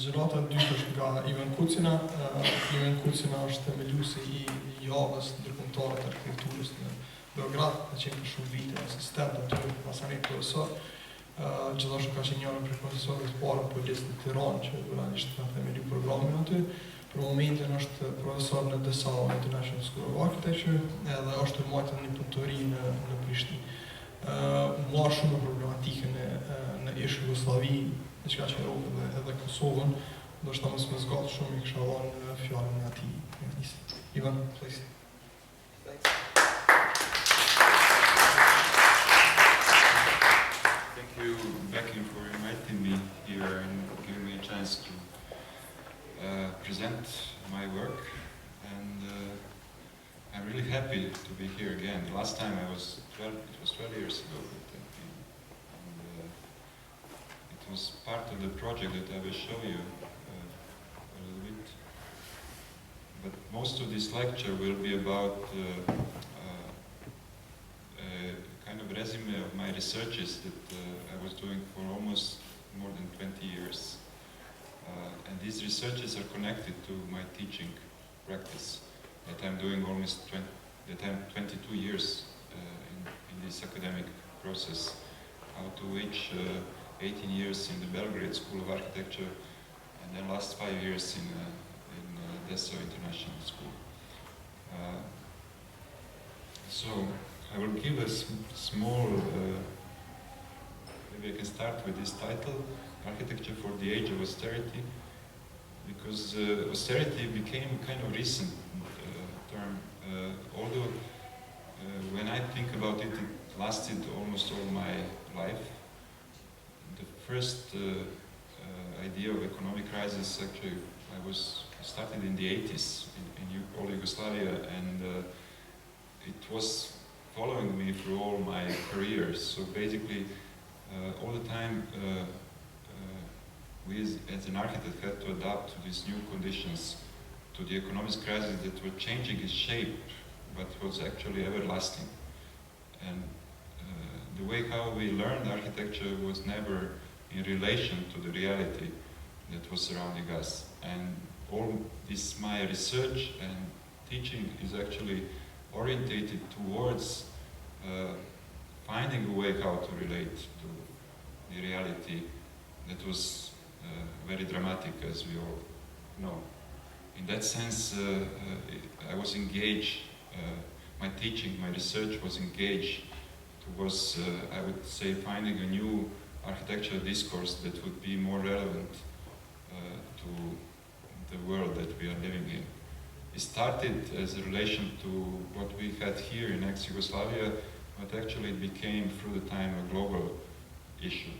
Žinota dušaškega Ivan Kucina ще мелюси и област до културата, архитектурата на Белград, на чем ще видите асистента, той пасане професор, че защо каже няма професор спора по лесни тирон, че това нещо на мелю програмирането. Pro momento nós professor na DSAL, International School of Architecture, ela още моята ни повтори на Прищи. Младша на проблематика на Югославии, значи че е Kosovo, защото сме сготвили ми шалон фиален на ти. Ivan, please. Thank you, Becky, for inviting me here and giving me a chance to present my work, and I'm really happy to be here again. The last time it was 12 years ago, and it was part of the project that I will show you a little bit. But most of this lecture will be about a kind of resume of my researches that I was doing for almost more than 20 years. And these researches are connected to my teaching practice that I'm doing almost 22 years in this academic process, out of which 18 years in the Belgrade School of Architecture, and then last 5 years in Dessau International School. So I will give a small, maybe I can start with this title, Architecture for the Age of Austerity, because austerity became a kind of recent term, although when I think about it, it lasted almost all my life. The first idea of economic crisis actually started in the 80s in all Yugoslavia, and it was following me through all my careers. So basically, all the time, we as an architect had to adapt to these new conditions, to the economic crisis that were changing its shape, but was actually everlasting. And the way how we learned architecture was never in relation to the reality that was surrounding us. And all this, my research and teaching is actually orientated towards finding a way how to relate to the reality that was very dramatic, as we all know. In that sense, I was engaged, my teaching, my research was engaged towards, I would say, finding a new architectural discourse that would be more relevant to the world that we are living in. It started as a relation to what we had here in ex-Yugoslavia, but actually it became, through the time, a global issue.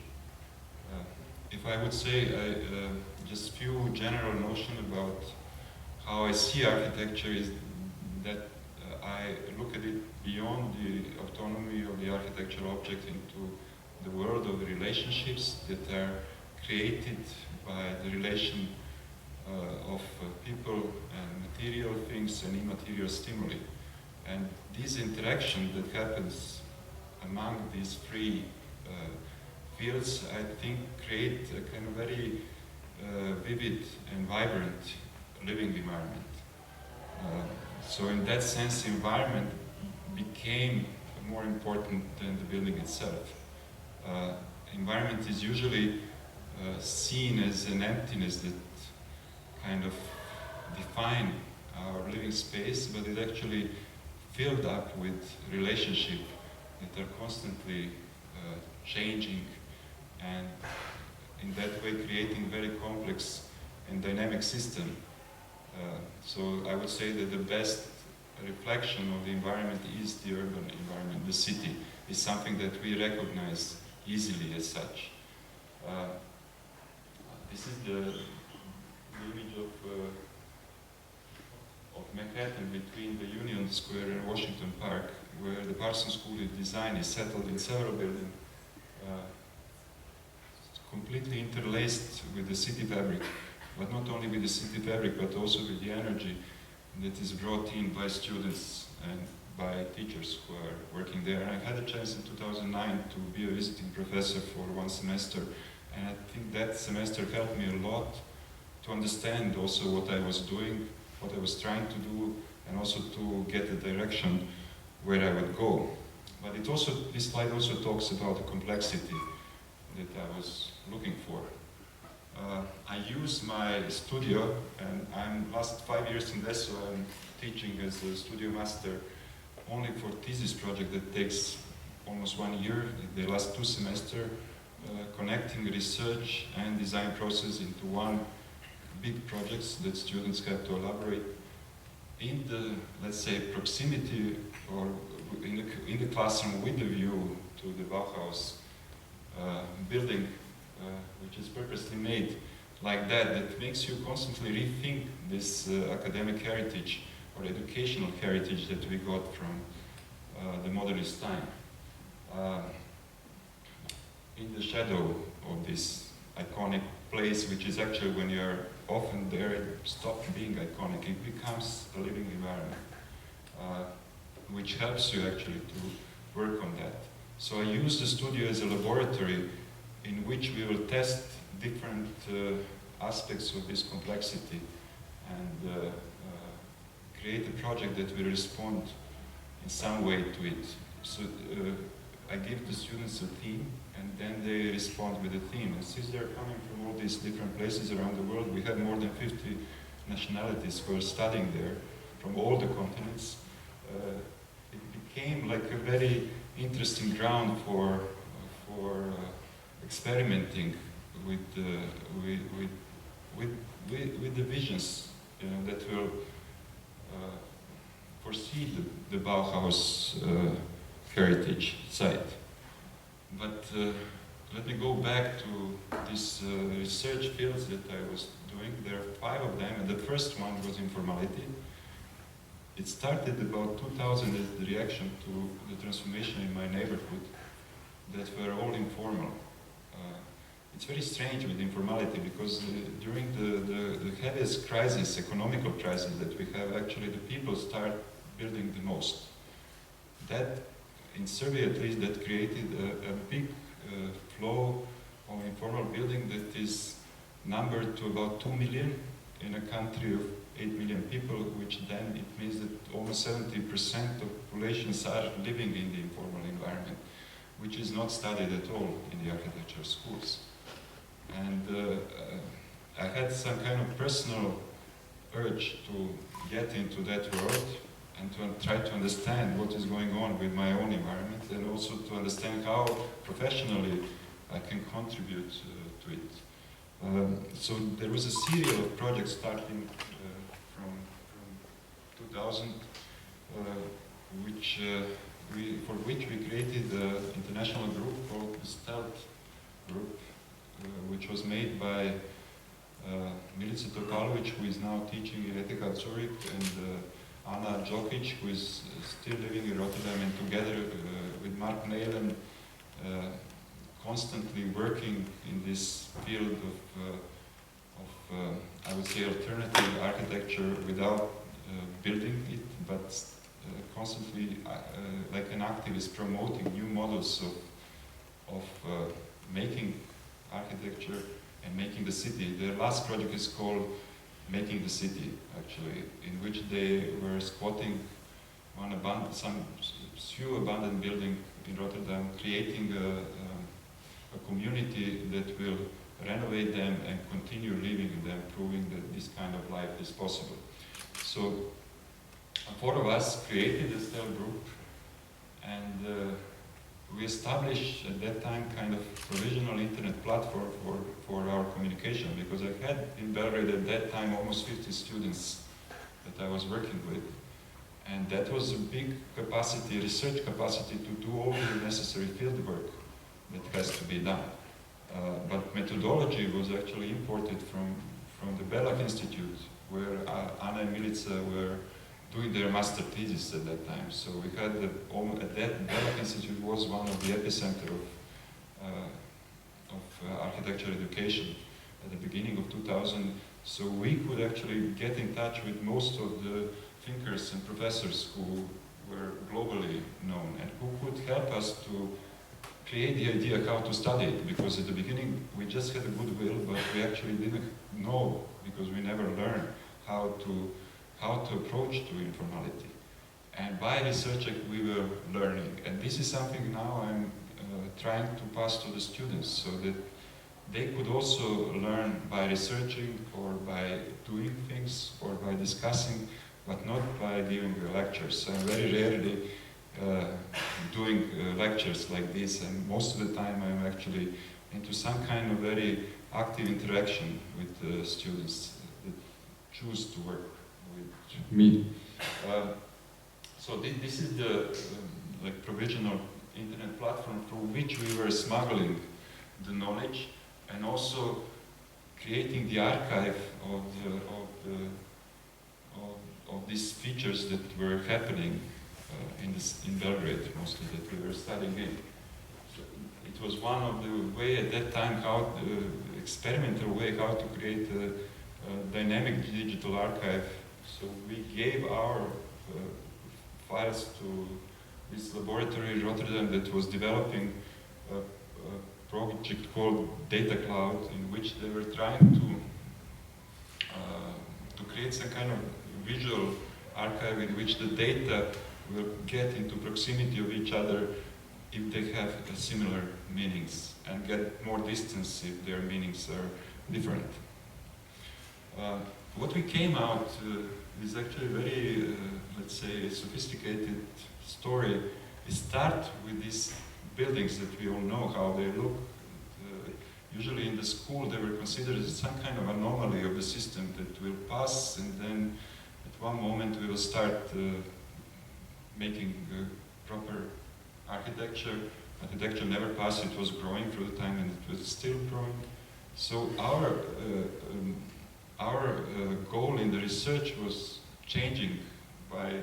If I would say just a few general notions about how I see architecture is that I look at it beyond the autonomy of the architectural object into the world of relationships that are created by the relation of people and material things and immaterial stimuli. And this interaction that happens among these three fields, I think, create a kind of very vivid and vibrant living environment. So in that sense, the environment became more important than the building itself. Environment is usually seen as an emptiness that kind of defines our living space, but it actually filled up with relationships that are constantly changing, and in that way creating very complex and dynamic system. So I would say that the best reflection of the environment is the urban environment. The city is something that we recognize easily as such. This is the image of Manhattan between the Union Square and Washington Park, where the Parsons School of Design is settled in several buildings, completely interlaced with the city fabric, but not only with the city fabric, but also with the energy that is brought in by students and by teachers who are working there. And I had a chance in 2009 to be a visiting professor for one semester, and I think that semester helped me a lot to understand also what I was doing, what I was trying to do, and also to get the direction where I would go. But it also, this slide also talks about the complexity that I was looking for. I use my studio, and I'm last 5 years in this, so I'm teaching as a studio master only for thesis project that takes almost 1 year, the last 2 semesters, connecting research and design process into one big projects that students have to elaborate in the, let's say, proximity or in the classroom with the view to the Bauhaus building, which is purposely made like that, that makes you constantly rethink this academic heritage or educational heritage that we got from the modernist time. In the shadow of this iconic place, which is actually, when you're often there, it stops being iconic. It becomes a living environment, which helps you actually to work on that. So I use the studio as a laboratory in which we will test different aspects of this complexity and create a project that will respond in some way to it. So I give the students a theme, and then they respond with a theme. And since they're coming from all these different places around the world, we have more than 50 nationalities who are studying there from all the continents. It became like a very interesting ground for experimenting with the visions, you know, that will foresee the Bauhaus heritage site. But let me go back to these research fields that I was doing. There are 5 of them, and the first one was informality. It started about 2000 as the reaction to the transformation in my neighborhood that were all informal. It's very strange with informality, because during the heaviest crisis, economical crisis that we have, actually the people start building the most. That, in Serbia at least, that created a big flow of informal building that is numbered to about 2 million in a country of 8 million people, which then it means that almost 70% of populations are living in the informal environment, which is not studied at all in the architecture schools. And I had some kind of personal urge to get into that world and to try to understand what is going on with my own environment, and also to understand how professionally I can contribute to it. So there was a series of projects starting from 2000, for which we created an international group called the STELT group, which was made by Milica Topalovic, who is now teaching in ETH Zurich, and Anna Djokic, who is still living in Rotterdam, and together with Mark Neyland, constantly working in this field of I would say, alternative architecture without building it, but constantly, like an activist, promoting new models of making architecture and making the city. Their last project is called Making the City, actually, in which they were squatting on some few abandoned building in Rotterdam, creating a community that will renovate them and continue living in them, proving that this kind of life is possible. So 4 of us created a STEL group, and we established at that time kind of provisional internet platform for our communication, because I had in Belgrade at that time almost 50 students that I was working with, and that was a big capacity, research capacity, to do all the necessary field work that has to be done. But methodology was actually imported from the Belak Institute, where Anna and Milica were doing their master thesis at that time. So we had at that Belak Institute was one of the epicenter of architecture education at the beginning of 2000. So we could actually get in touch with most of the thinkers and professors who were globally known and who could help us to create the idea how to study it, because at the beginning we just had a good will, but we actually didn't know, because we never learned how to approach to informality. And by researching we were learning, and this is something now I'm trying to pass to the students, so that they could also learn by researching or by doing things or by discussing, but not by giving lectures. I'm very rarely doing lectures like this, and most of the time I'm actually into some kind of very active interaction with the students that choose to work with me. So this is the like provisional internet platform through which we were smuggling the knowledge, and also creating the archive of these features that were happening in Belgrade, mostly, that we were studying in. So it was one of the way at that time, how experimental way how to create a dynamic digital archive. So we gave our files to this laboratory in Rotterdam that was developing a project called Data Cloud, in which they were trying to create some kind of visual archive in which the data will get into proximity of each other if they have similar meanings, and get more distance if their meanings are different. What we came out is actually a very, let's say, sophisticated story. We start with these buildings that we all know how they look. Usually in the school they were considered as some kind of anomaly of the system that will pass, and then at one moment we will start making proper architecture. Architecture never passed, it was growing through the time, and it was still growing. So our goal in the research was changing by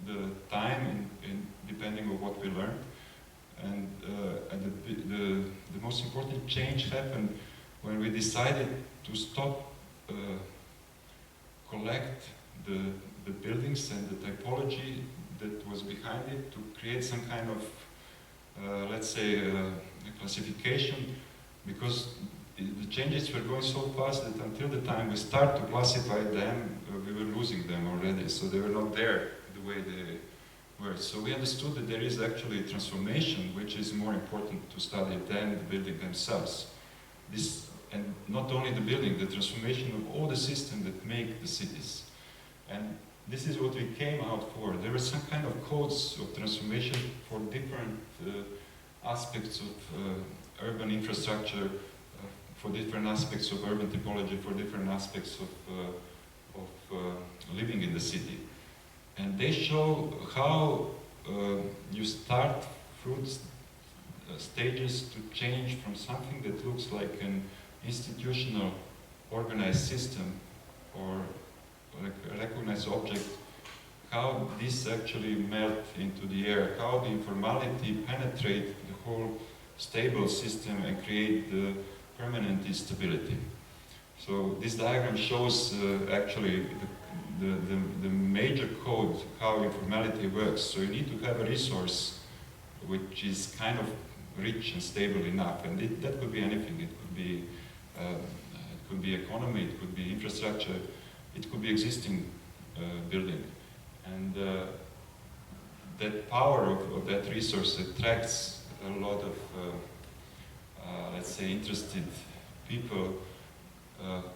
the time and depending on what we learned. And the most important change happened when we decided to stop collect the buildings and the typology that was behind it, to create some kind of, let's say, a classification, because the changes were going so fast that until the time we start to classify them, we were losing them already, so they were not there the way they were. So we understood that there is actually a transformation which is more important to study than the building themselves. This, and not only the building, the transformation of all the systems that make the cities. And this is what we came out for. There were some kind of codes of transformation for different aspects of urban infrastructure, for different aspects of urban typology, for different aspects of living in the city. And they show how you start through stages to change from something that looks like an institutional organized system or like a recognized object, how this actually melt into the air, how the informality penetrate the whole stable system and create the permanent instability. So this diagram shows actually the major code, how informality works. So you need to have a resource which is kind of rich and stable enough, and that could be anything. It could be economy, it could be infrastructure, it could be existing building, and that power of that resource attracts a lot of let's say interested people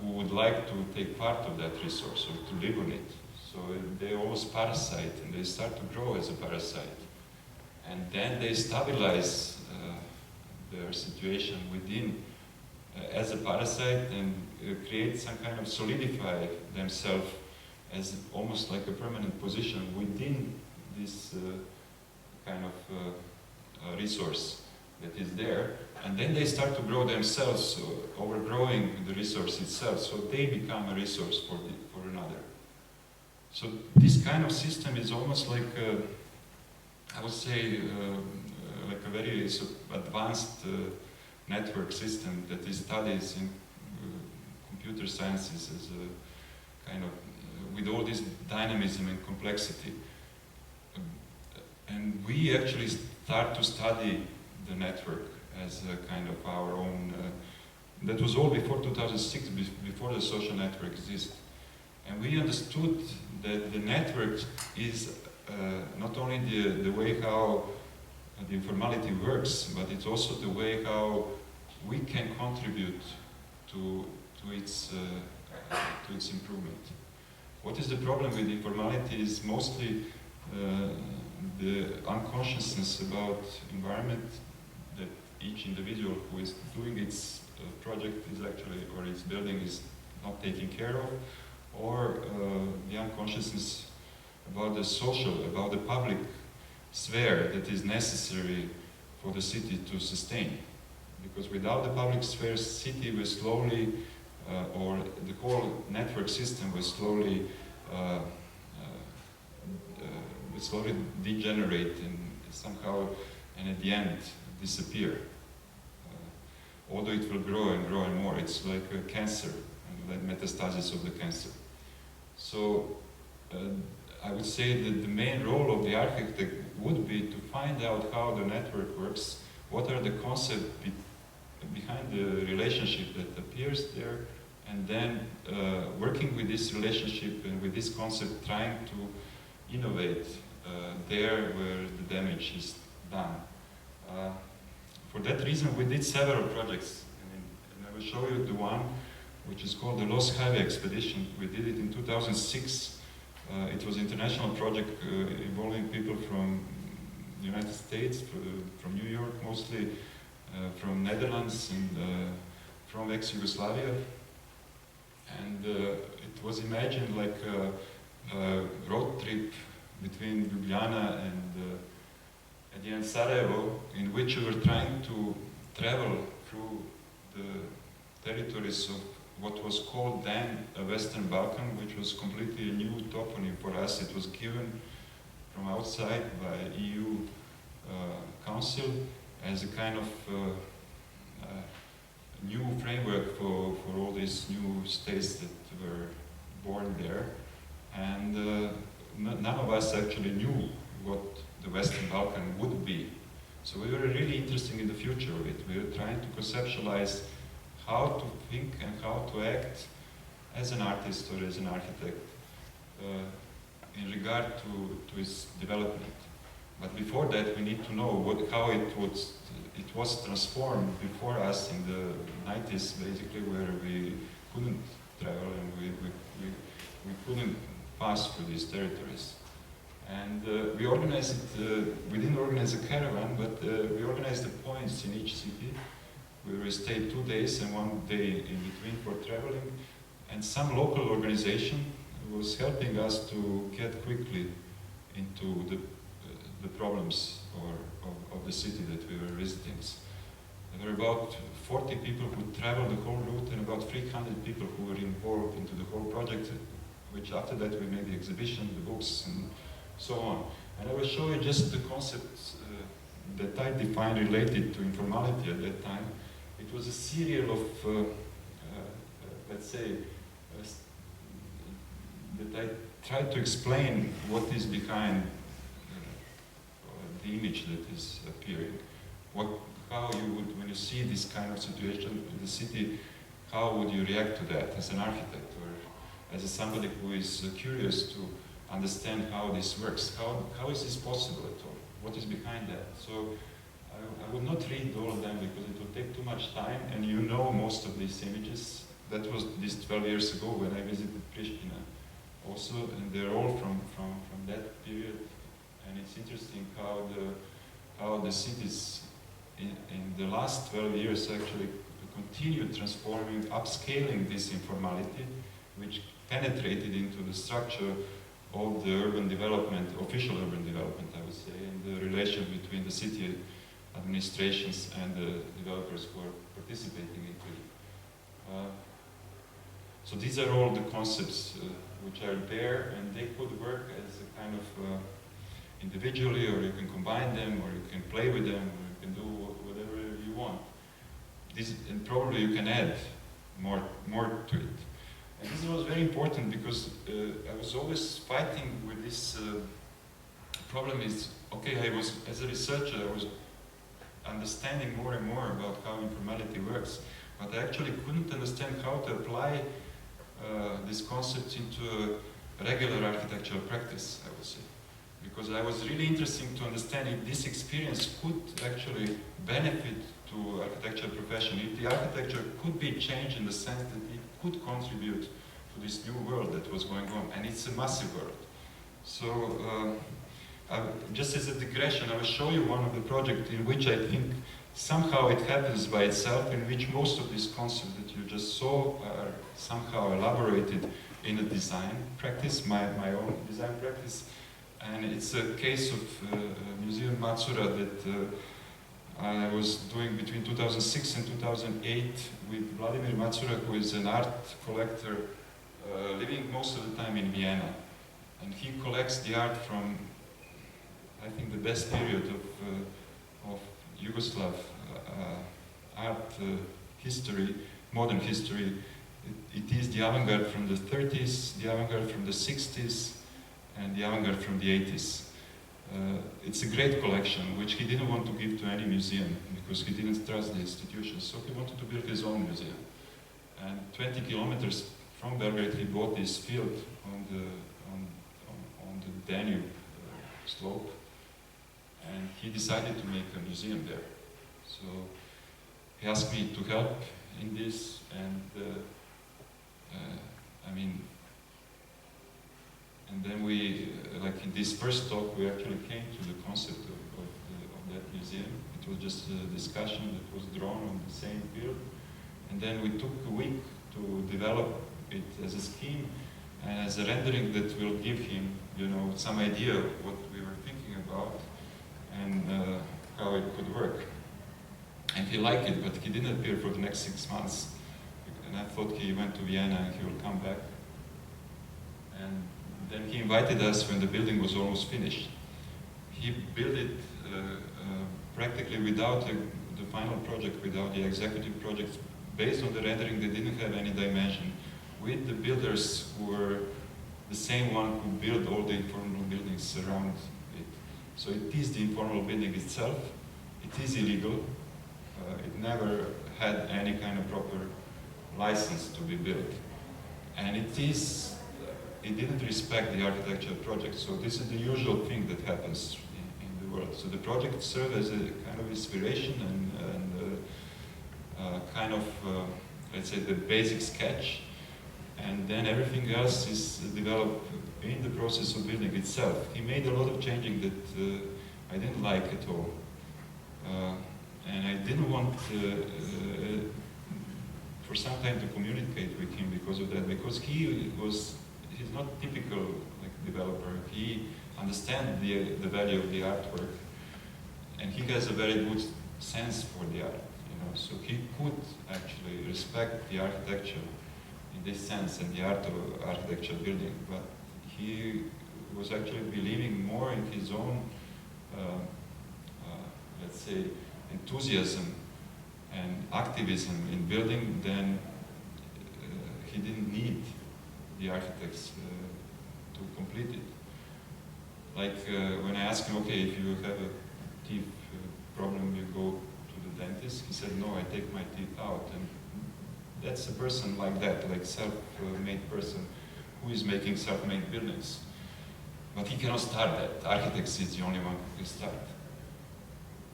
who would like to take part of that resource or to live on it. So they almost parasite, and they start to grow as a parasite. And then they stabilize their situation within as a parasite, and create some kind of solidify themselves as almost like a permanent position within this kind of resource that is there. And then they start to grow themselves, so overgrowing the resource itself, so they become a resource for another. So this kind of system is almost like, I would say, like a very advanced network system that is studied in computer sciences as a kind of, with all this dynamism and complexity. And we actually start to study the network as a kind of our own. That was all before 2006, before the social network existed. And we understood that the network is not only the way how the informality works, but it's also the way how we can contribute to its improvement. What is the problem with informality is mostly the unconsciousness about environment that each individual who is doing its project is actually, or its building is not taking care of, or the unconsciousness about the social, about the public sphere that is necessary for the city to sustain. Because without the public sphere, city will slowly, or the whole network system will slowly degenerate and somehow, and at the end, disappear. Although it will grow and grow and more, it's like a cancer, like metastasis of the cancer. So I would say that the main role of the architect would be to find out how the network works, what are the concepts behind the relationship that appears there, and then working with this relationship and with this concept, trying to innovate there where the damage is done. For that reason, we did several projects. And I will show you the one which is called the Lost Highway Expedition. We did it in 2006. It was an international project involving people from the United States, from New York mostly, from Netherlands and from ex-Yugoslavia. And it was imagined like a road trip between Ljubljana and Sarajevo, in which we were trying to travel through the territories of what was called then Western Balkan, which was completely a new toponym for us. It was given from outside by EU Council as a kind of new framework for all these new states that were born there. And none of us actually knew what the Western Balkan would be. So we were really interested in the future of it. We were trying to conceptualize how to think and how to act as an artist or as an architect in regard to its development. But before that, we need to know how it was transformed before us in the 90s, basically, where we couldn't travel and we couldn't pass through these territories. And we organized it, we didn't organize a caravan, but we organized the points in each city. We stayed 2 days and 1 day in between for traveling. And some local organization was helping us to get quickly into the problems of the city that we were visiting. There were about 40 people who traveled the whole route and about 300 people who were involved into the whole project, which after that we made the exhibition, the books, and so on. And I will show you just the concepts that I defined related to informality at that time. It was a serial of, let's say, that I tried to explain what is behind the image that is appearing. How you would, when you see this kind of situation in the city, how would you react to that as an architect or as somebody who is curious to understand how this works? How is this possible at all? What is behind that? So I will not read all of them because it will take too much time, and you know most of these images. That was this 12 years ago when I visited Pristina also, and they're all from that period. And it's interesting how the cities in the last 12 years actually continued transforming, upscaling this informality, which penetrated into the structure of the urban development, official urban development, I would say, and the relation between the city administrations and the developers who are participating into it. So these are all the concepts which are there, and they could work as a kind of individually, or you can combine them, or you can play with them, or you can do whatever you want. And probably you can add more to it. And this was very important because I was always fighting with this problem is, okay, as a researcher, understanding more and more about how informality works, but I actually couldn't understand how to apply this concept into a regular architectural practice, I would say. Because I was really interested to understand if this experience could actually benefit to architecture profession, if the architecture could be changed in the sense that it could contribute to this new world that was going on, and it's a massive world. So, just as a digression, I will show you one of the projects in which I think somehow it happens by itself, in which most of these concepts that you just saw are somehow elaborated in a design practice, my own design practice. And it's a case of Museum Matsura that I was doing between 2006 and 2008 with Vladimir Matsura, who is an art collector living most of the time in Vienna. And he collects the art from, I think, the best period of Yugoslav art history, modern history. It is the avant-garde from the 30s, the avant-garde from the 60s, and the avant-garde from the 80s. It's a great collection, which he didn't want to give to any museum, because he didn't trust the institution, so he wanted to build his own museum. And 20 kilometers from Belgrade, he bought this field on the Danube slope, and he decided to make a museum there. So he asked me to help in this, and and then we, like in this first talk, we actually came to the concept of that museum. It was just a discussion that was drawn on the same field, and then we took a week to develop it as a scheme and as a rendering that will give him, you know, some idea of what we were thinking about and how it could work. And he liked it, but he didn't appear for the next 6 months. And I thought he went to Vienna and he will come back. And then he invited us when the building was almost finished. He built it practically without the final project, without the executive project, based on the rendering that didn't have any dimension, with the builders who were the same one who built all the informal buildings around it. So it is the informal building itself. It is illegal. It never had any kind of proper license to be built. And it didn't respect the architectural project. So this is the usual thing that happens in the world. So the project served as a kind of inspiration and kind of, let's say, the basic sketch. And then everything else is developed in the process of building itself. He made a lot of changing that I didn't like at all. And I didn't want for some time to communicate with him because of that, because he's not typical like developer. He understands the value of the artwork, and he has a very good sense for the art, you know. So he could actually respect the architecture in this sense and the art of architectural building, but he was actually believing more in his own, let's say, enthusiasm and activism in building than he didn't need the architects to complete it. Like when I asked him, okay, if you have a teeth problem, you go to the dentist. He said, no, I take my teeth out. And that's a person like that, like self-made person who is making self-made buildings. But he cannot start that. Architects is the only one who can start.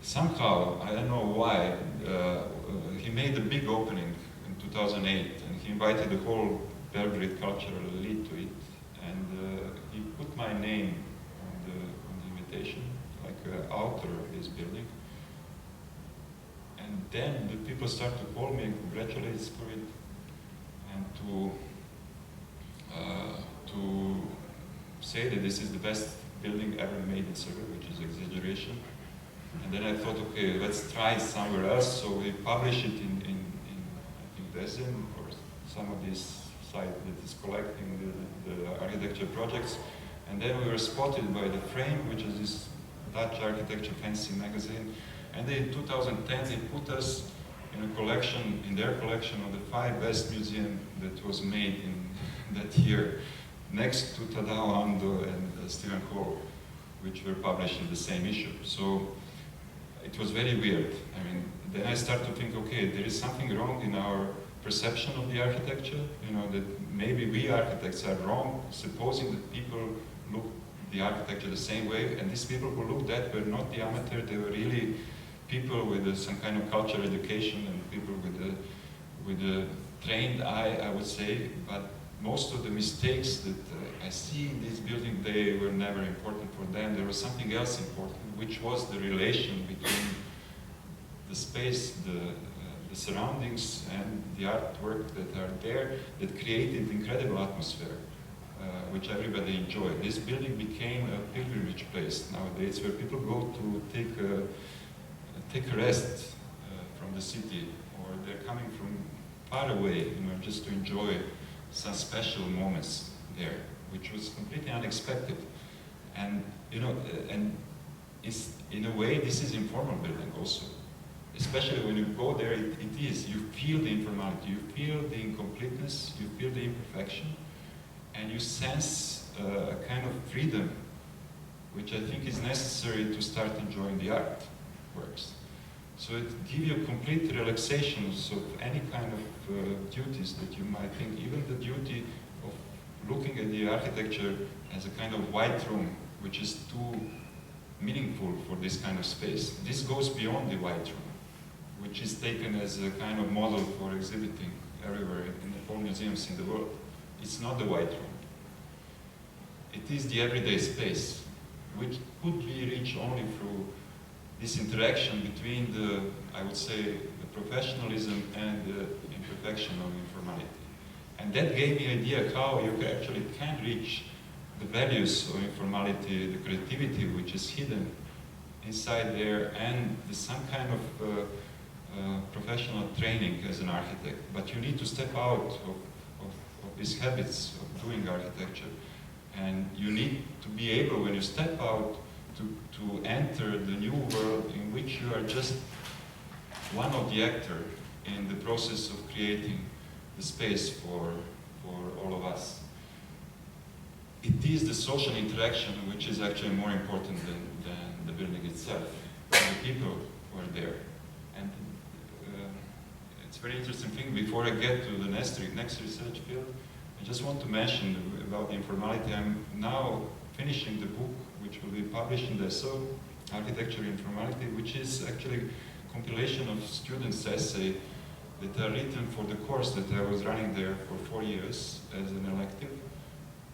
Somehow, I don't know why, he made a big opening in 2008, and he invited the whole Belgrade cultural elite to it, and he put my name on the invitation, like author of this building. And then the people start to call me and congratulate for it, and to say that this is the best building ever made in Serbia, which is exaggeration. And then I thought, okay, let's try somewhere else. So we published it in I think, Desen, or some of these sites that is collecting the architecture projects. And then we were spotted by the Frame, which is this Dutch architecture fancy magazine. And in 2010, they put us in a collection, in their collection of the 5 best museums that was made in that year, next to Tadao Ando and Stephen Hall, which were published in the same issue. So it was very weird. I mean, then I started to think, okay, there is something wrong in our perception of the architecture, you know, that maybe we architects are wrong, supposing that people look the architecture the same way, and these people who looked at were not the amateur, they were really people with some kind of cultural education and people with a trained eye, I would say, but most of the mistakes that I see in this building, they were never important for them. There was something else important, which was the relation between the space, the surroundings, and the artwork that are there that created incredible atmosphere, which everybody enjoyed. This building became a pilgrimage place nowadays, where people go to take a rest from the city, or they're coming from far away, you know, just to enjoy some special moments there, which was completely unexpected. And you know, and it's, in a way, this is informal building also. Especially when you go there, it is. You feel the informality, you feel the incompleteness, you feel the imperfection, and you sense a kind of freedom, which I think is necessary to start enjoying the art works. So it gives you complete relaxation of any kind of duties that you might think, even the duty of looking at the architecture as a kind of white room, which is too meaningful for this kind of space. This goes beyond the white room, which is taken as a kind of model for exhibiting everywhere in all museums in the world. It's not the white room. It is the everyday space, which could be reached only through this interaction between the, I would say, the professionalism and the imperfection of informality. And that gave me an idea how you actually can reach the values of informality, the creativity which is hidden inside there, and some kind of professional training as an architect. But you need to step out of these habits of doing architecture. And you need to be able, when you step out, to enter the new world in which you are just one of the actors in the process of creating the space for all of us. It is the social interaction which is actually more important than the building itself, and the people who are there. And it's a very interesting thing. Before I get to the next research field, I just want to mention about the informality. I'm now finishing the book which will be published in the SO, Architecture Informality, which is actually a compilation of students' essays that are written for the course that I was running there for 4 years as an elective,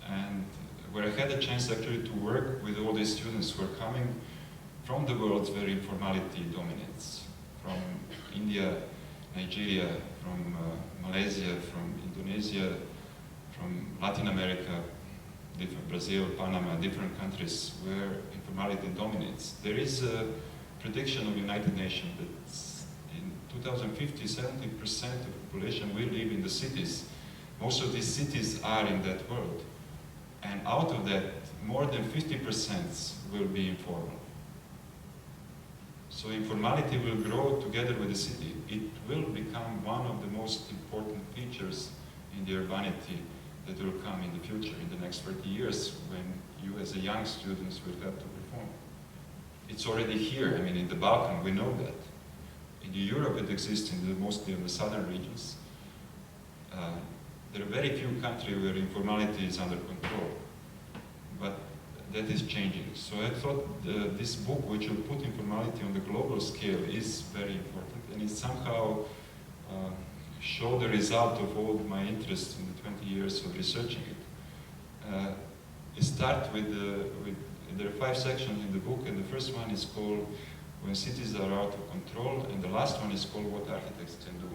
and where I had a chance actually to work with all these students who are coming from the worlds where informality dominates, from India, Nigeria, from Malaysia, from Indonesia, from Latin America, Brazil, Panama, different countries where informality dominates. There is a prediction of United Nations that in 2050, 70% of the population will live in the cities. Most of these cities are in that world. And out of that, more than 50% will be informal. So informality will grow together with the city. It will become one of the most important features in the urbanity that will come in the future, in the next 30 years, when you as a young students will have to perform. It's already here. I mean, in the Balkan, we know that. In Europe, it exists mostly in the southern regions. There are very few countries where informality is under control, but that is changing. So I thought this book, which will put informality on the global scale, is very important, and it somehow show the result of all my interest in the 20 years of researching it. It starts with there are 5 sections in the book, and the first one is called When Cities Are Out of Control, and the last one is called What Architects Can Do.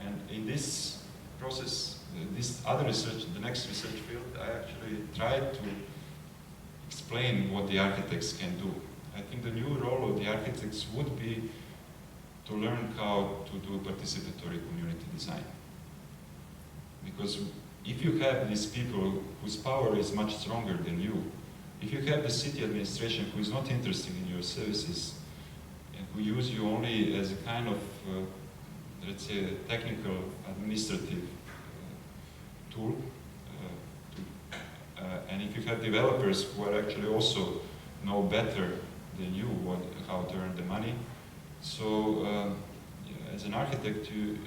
And in this process, this other research, the next research field, I actually tried to explain what the architects can do. I think the new role of the architects would be to learn how to do participatory community design. Because if you have these people whose power is much stronger than you, if you have the city administration who is not interested in your services and who use you only as a kind of, let's say, a technical administrative tool, and if you have developers who are actually also know better they knew how to earn the money. So as an architect, you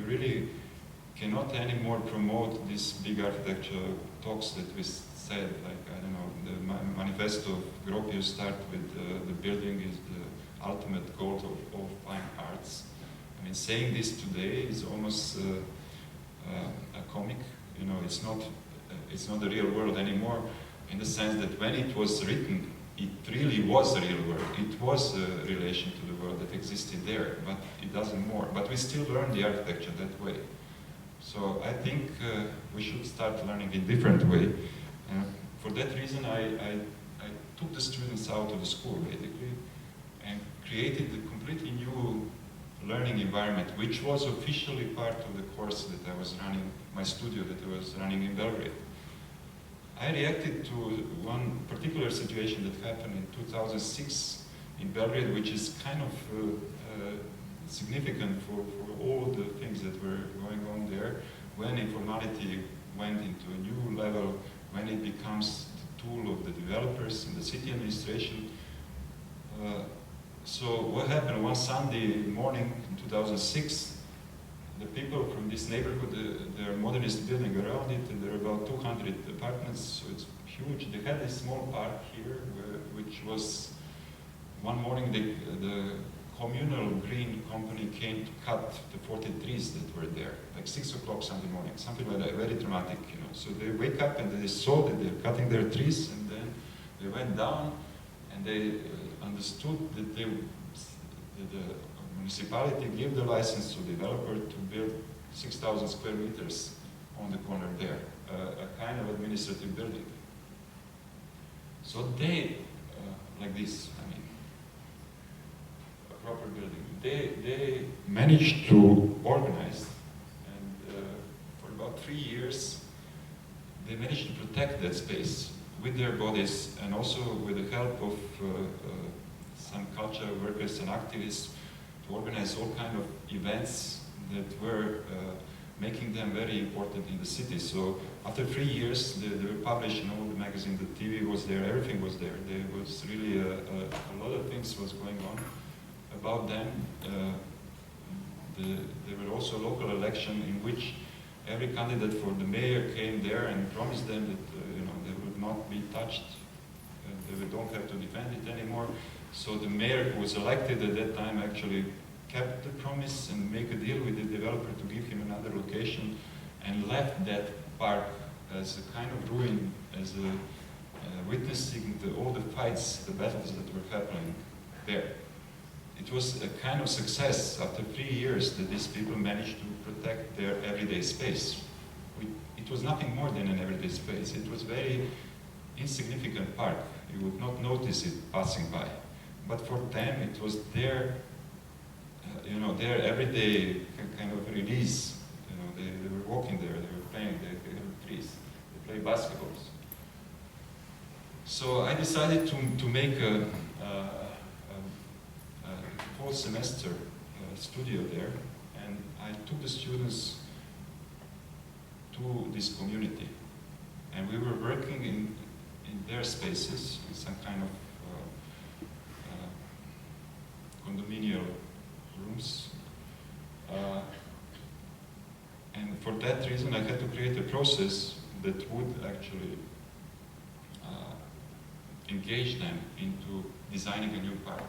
really cannot anymore promote these big architecture talks that we said, like, I don't know, the manifesto of Gropius start with the building is the ultimate goal of all fine arts. I mean, saying this today is almost a comic. You know, it's not the real world anymore, in the sense that when it was written, it really was the real world. It was a relation to the world that existed there, but it doesn't more. But we still learn the architecture that way. So I think we should start learning in a different way. For that reason, I took the students out of the school, basically, and created a completely new learning environment, which was officially part of the course that I was running, my studio that I was running in Belgrade. I reacted to one particular situation that happened in 2006 in Belgrade, which is kind of significant for all the things that were going on there, when informality went into a new level, when it becomes the tool of the developers and the city administration. So what happened one Sunday morning in 2006, the people from this neighborhood, their modernist building around it, and there are about 200 apartments, so it's huge. They had this small park here, which was, one morning the communal green company came to cut the 40 trees that were there, like 6 o'clock Sunday morning, something like that, very dramatic, you know. So they wake up and they saw that they're cutting their trees, and then they went down and they understood that the municipality gave the license to the developer to build 6,000 square meters on the corner there, a kind of administrative building. So they, like this, I mean, a proper building, they managed to organize, and for about 3 years, they managed to protect that space with their bodies, and also with the help of some cultural workers and activists, to organize all kind of events that were making them very important in the city. So after 3 years, they were published in all the magazines, the TV was there, everything was there. There was really a lot of things was going on about them. There were also local election in which every candidate for the mayor came there and promised them that they would not be touched, they don't have to defend it anymore. So the mayor who was elected at that time actually kept the promise and made a deal with the developer to give him another location, and left that park as a kind of ruin, as a witnessing all the fights, the battles that were happening there. It was a kind of success after 3 years that these people managed to protect their everyday space. It was nothing more than an everyday space. It was very insignificant park. You would not notice it passing by. But for them, it was their, their everyday kind of release. They were walking there, they were playing, they had trees, they played basketballs. So I decided to make a whole semester studio there, and I took the students to this community, and we were working in their spaces, in some kind of condominial rooms. And for that reason, I had to create a process that would actually engage them into designing a new park.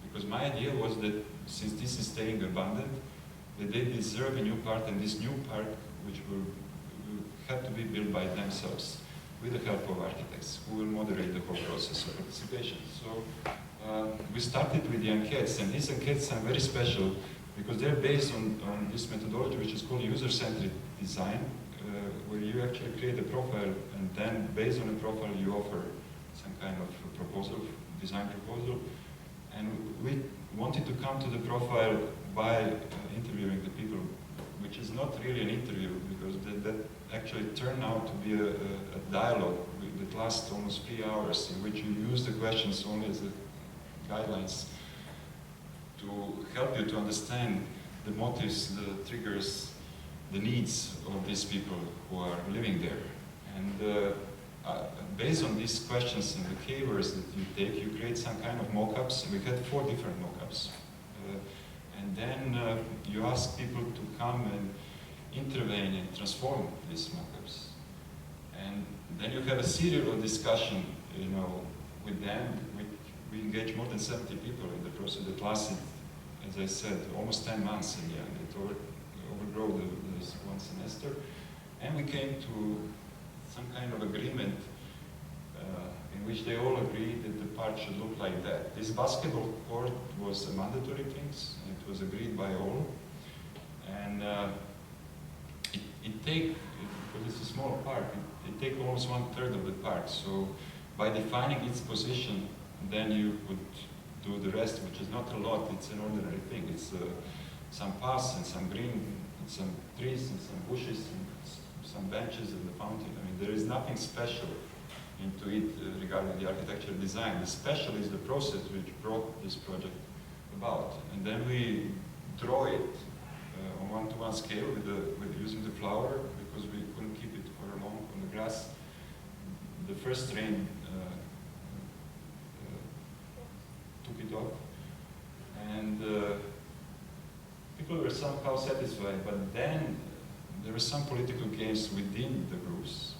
Because my idea was that since this is staying abandoned, that they deserve a new park, and this new park, which will have to be built by themselves, with the help of architects, who will moderate the whole process of participation. So we started with the enquetes, and these enquetes are very special because they're based on this methodology which is called user-centered design, where you actually create a profile, and then based on a profile you offer some kind of proposal, design proposal. And we wanted to come to the profile by interviewing the people, which is not really an interview, because that actually turned out to be a dialogue that lasts almost 3 hours, in which you use the questions only as guidelines to help you to understand the motives, the triggers, the needs of these people who are living there. And based on these questions and the keywords that you take, you create some kind of mock-ups. We had 4 different mock-ups. And then you ask people to come and intervene and transform these mock-ups. And then you have a serial discussion, you know, with them. We engaged more than 70 people in the process that lasted, as I said, almost 10 months in the end. It overgrew the 1 semester. And we came to some kind of agreement in which they all agreed that the park should look like that. This basketball court was a mandatory thing, and it was agreed by all. And because it's a small park, it takes almost 1/3 of the park. So by defining its position, then you could do the rest, which is not a lot. It's an ordinary thing. It's some paths and some green, and some trees and some bushes and some benches and the fountain. I mean, there is nothing special into it regarding the architectural design. The special is the process which brought this project about. And then we draw it on 1-to-1 scale with using the flower, because we couldn't keep it for long on the grass. The first rain took it off, and people were somehow satisfied. But then there were some political games within the groups,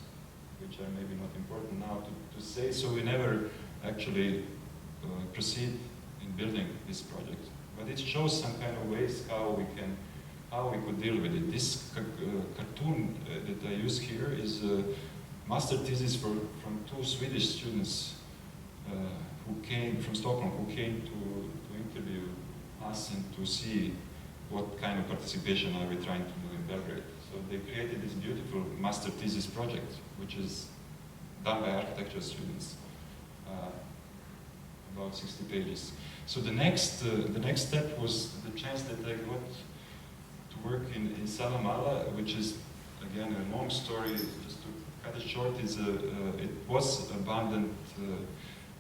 which are maybe not important now to say. So we never actually proceed in building this project. But it shows some kind of ways how we could deal with it. This cartoon that I use here is a master thesis from 2 Swedish students who came from Stockholm, who came to interview us and to see what kind of participation are we trying to do in Belgrade. So they created this beautiful master thesis project, which is done by architecture students, about 60 pages. So the next step was the chance that I got to work in Salamala, which is, again, a long story. Just to cut it short, it was abandoned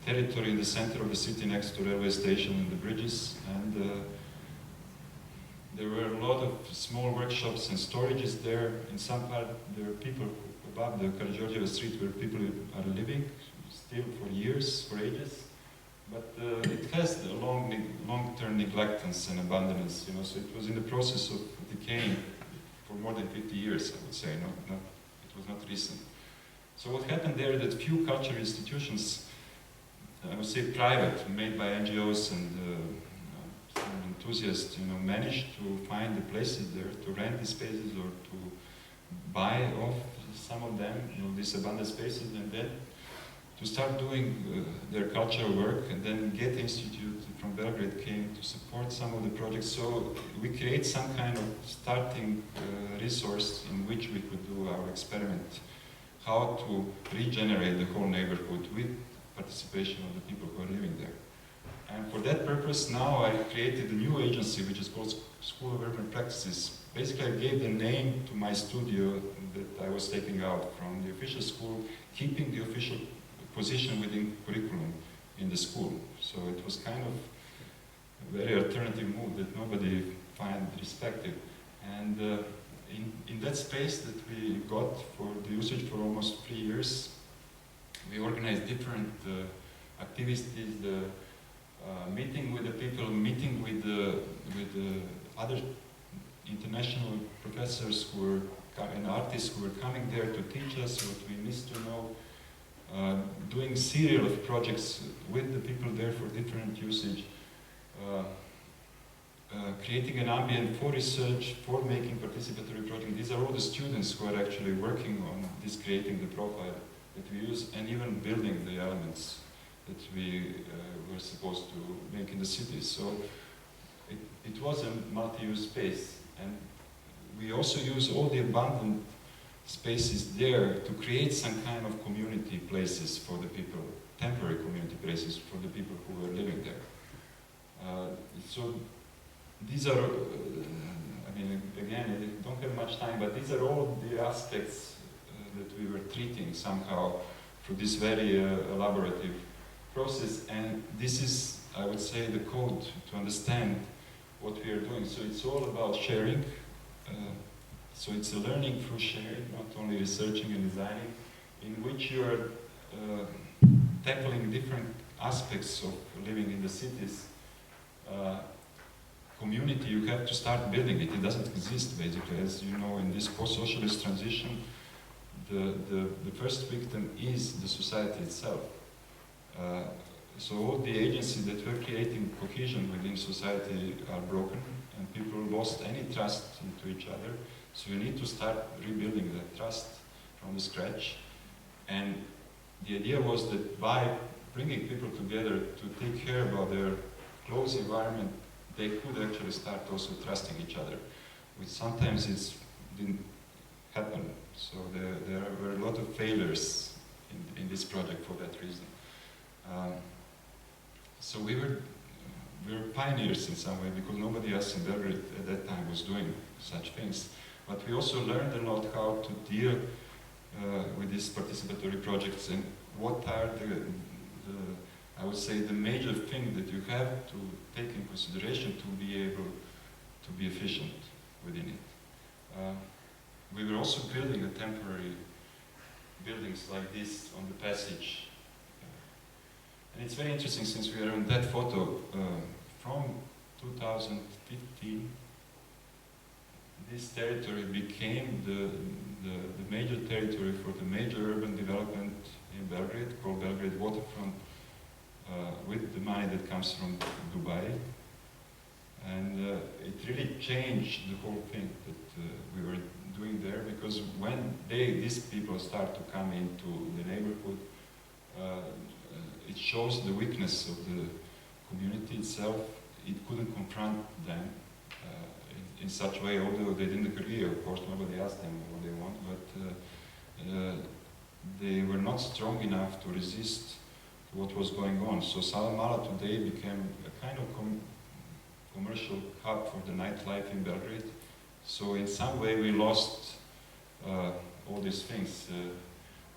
territory in the center of the city next to railway station and the bridges, and there were a lot of small workshops and storages there. In some part, there are people above the Karađorđeva street where people are living still for years, for ages. But it has a long-term neglectance and abandonance, you know. So it was in the process of decaying for more than 50 years, I would say. It was not recent. So what happened there is that few cultural institutions, I would say private, made by NGOs and some enthusiasts, you know, managed to find the places there to rent the spaces or to buy off some of them, you know, these abandoned spaces, and then to start doing their cultural work. And then Goethe Institute from Belgrade came to support some of the projects. So we create some kind of starting resource in which we could do our experiment, how to regenerate the whole neighborhood with participation of the people who are living there. And for that purpose, now I created a new agency which is called School of Urban Practices. Basically, I gave the name to my studio that I was taking out from the official school, keeping the official position within curriculum in the school. So it was kind of a very alternative move that nobody found respected. And in that space that we got for the usage for almost 3 years, we organized different activities, meeting with the people, meeting with the other international professors who were and artists who were coming there to teach us what we missed to know, doing serial of projects with the people there for different usage, creating an ambient for research, for making participatory projects. These are all the students who are actually working on this, creating the profile that we use, and even building the elements that we were supposed to make in the city. So it was a multi-use space, and we also use all the abandoned spaces there to create some kind of community places for the people, temporary community places for the people who were living there. So these are, I mean, again, I don't have much time, but these are all the aspects that we were treating somehow through this very elaborative process. And this is, I would say, the code to understand what we are doing. So it's all about sharing. So it's a learning through sharing, not only researching and designing. in which you are tackling different aspects of living in the cities. Community, you have to start building it. It doesn't exist, basically. As you know, in this post-socialist transition, the first victim is the society itself. So all the agencies that were creating cohesion within society are broken, and people lost any trust into each other. So you need to start rebuilding that trust from the scratch. And the idea was that by bringing people together to take care about their close environment, they could actually start also trusting each other, which sometimes it didn't happen. So there were a lot of failures in this project for that reason. So we were pioneers in some way, because nobody else in Belgrade at that time was doing such things. But we also learned a lot how to deal with these participatory projects, and what are I would say, the major thing that you have to take in consideration to be able to be efficient within it. We were also building a temporary buildings like this on the passage. And it's very interesting, since we are on that photo, from 2015, this territory became the major territory for the major urban development in Belgrade, called Eldridge Waterfront, with the money that comes from Dubai. And it really changed the whole thing that we were doing there, because when these people start to come into the neighborhood, it shows the weakness of the community itself. It couldn't confront them in such a way, although they didn't agree, of course, nobody asked them what they want, but they were not strong enough to resist what was going on. So Salamala today became a kind of commercial hub for the nightlife in Belgrade. So in some way we lost all these things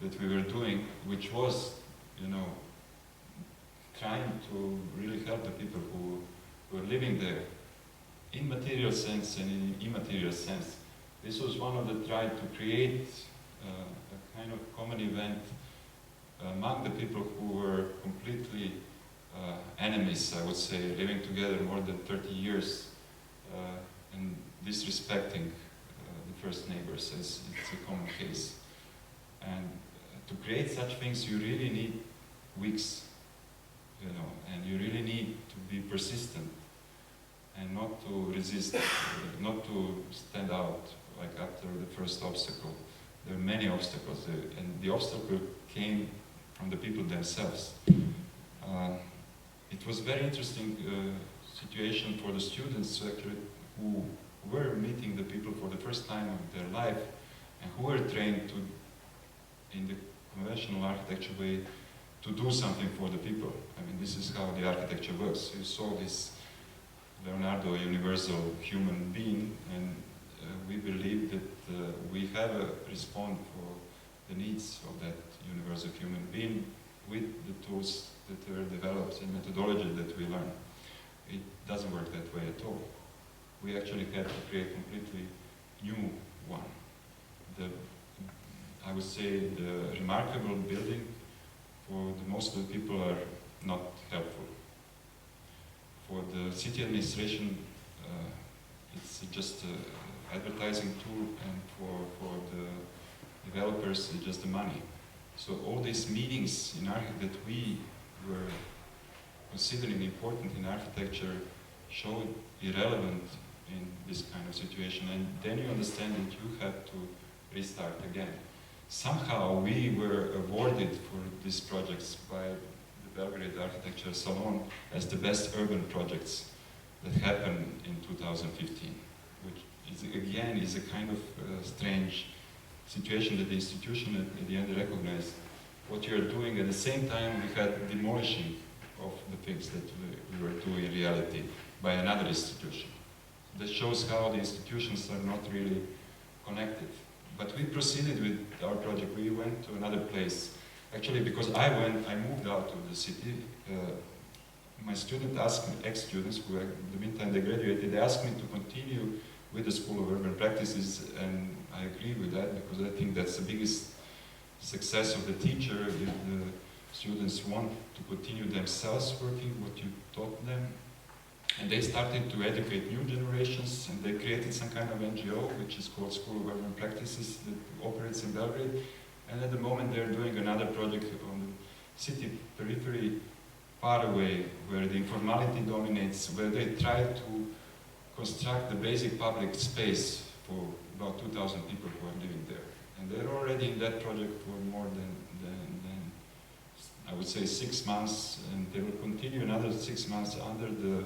that we were doing, which was, you know, trying to really help the people who were living there, in material sense and in immaterial sense. This was one of the try to create a kind of common event among the people who were completely enemies, I would say, living together more than 30 years and disrespecting the first neighbors, as it's a common case. And to create such things, you really need weeks, you know, and you really need to be persistent and not to resist, not to stand out like after the first obstacle. There are many obstacles, and the obstacle came from the people themselves. It was a very interesting situation for the students actually, who were meeting the people for the first time of their life, and who were trained to, in the conventional architecture way, to do something for the people. I mean, this is how the architecture works. You saw this Leonardo, universal human being, and we believe that we have a response for the needs of that universal human being with the tools that were developed and methodology that we learn. It doesn't work that way at all. We actually had to create a completely new one. I would say the remarkable building for the most of the people are not helpful. For the city administration, it's just an advertising tool, and for the developers, it's just the money. So all these meetings in that we were considering important in architecture showed irrelevant in this kind of situation, and then you understand that you have to restart again. Somehow we were awarded for these projects by the Belgrade Architecture Salon as the best urban projects that happened in 2015, which is, again, is a kind of strange situation that the institution at the end recognized what you are doing. At the same time, we had demolishing of the things that we were doing in reality by another institution. That shows how the institutions are not really connected. But we proceeded with our project. We went to another place. Actually, because I moved out of the city. My student asked me, ex-students who in the meantime they graduated, they asked me to continue with the School of Urban Practices, and I agree with that because I think that's the biggest success of the teacher, if the students want to continue themselves working what you taught them. And they started to educate new generations, and they created some kind of NGO, which is called School of Urban Practices, that operates in Belgrade. And at the moment they're doing another project on the city periphery, far away, where the informality dominates, where they try to construct the basic public space for about 2,000 people who are living there. And they're already in that project for more than I would say 6 months, and they will continue another 6 months under the